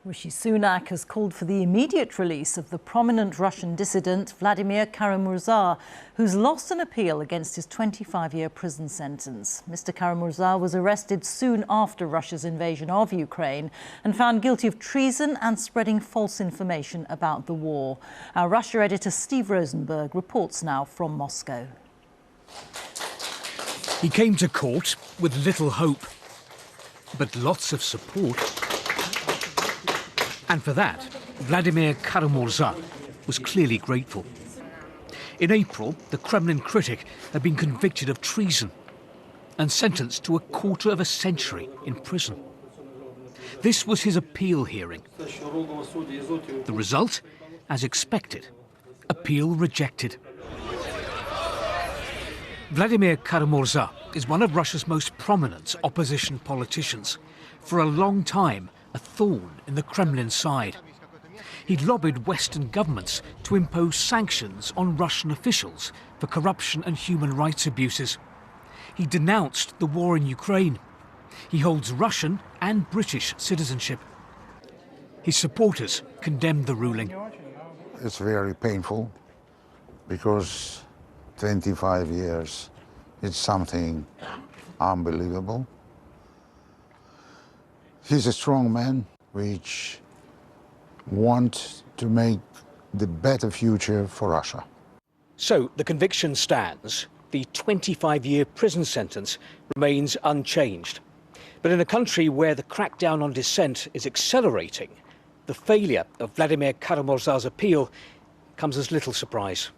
Rishi Sunak has called for the immediate release of the prominent Russian dissident Vladimir Kara-Mirza, who's lost an appeal against his 25-year prison sentence. Mr. Kara-Mirza was arrested soon after Russia's invasion of Ukraine and found guilty of treason and spreading false information about the war. Our Russia editor Steve Rosenberg reports now from Moscow. He came to court with little hope, but lots of support. And for that, Vladimir Kara-Mirza was clearly grateful. In April, the Kremlin critic had been convicted of treason and sentenced to a quarter of a century in prison. This was his appeal hearing. The result, as expected, appeal rejected. Vladimir Kara-Mirza is one of Russia's most prominent opposition politicians. For a long time, a thorn in the Kremlin side. He'd lobbied Western governments to impose sanctions on Russian officials for corruption and human rights abuses. He denounced the war in Ukraine. He holds Russian and British citizenship. His supporters condemned the ruling. It's very painful because 25 years, it's something unbelievable. He's a strong man which wants to make the better future for Russia. So the conviction stands. The 25-year prison sentence remains unchanged. But in a country where the crackdown on dissent is accelerating, the failure of Vladimir Kara-Mirza's appeal comes as little surprise.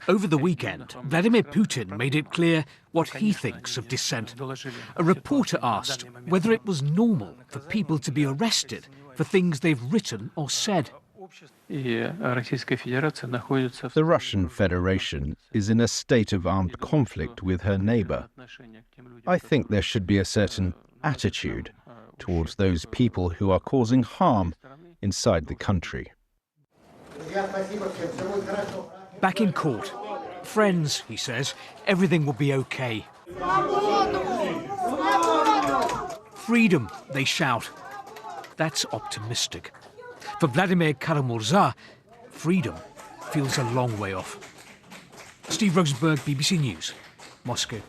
Over the weekend, Vladimir Putin made it clear what he thinks of dissent. A reporter asked whether it was normal for people to be arrested for things they've written or said. The Russian Federation is in a state of armed conflict with her neighbour. I think there should be a certain attitude towards those people who are causing harm inside the country. Back in court, friends, he says, everything will be okay. Freedom, they shout. That's optimistic. For Vladimir Kara-Mirza, freedom feels a long way off. Steve Rosenberg, BBC News, Moscow.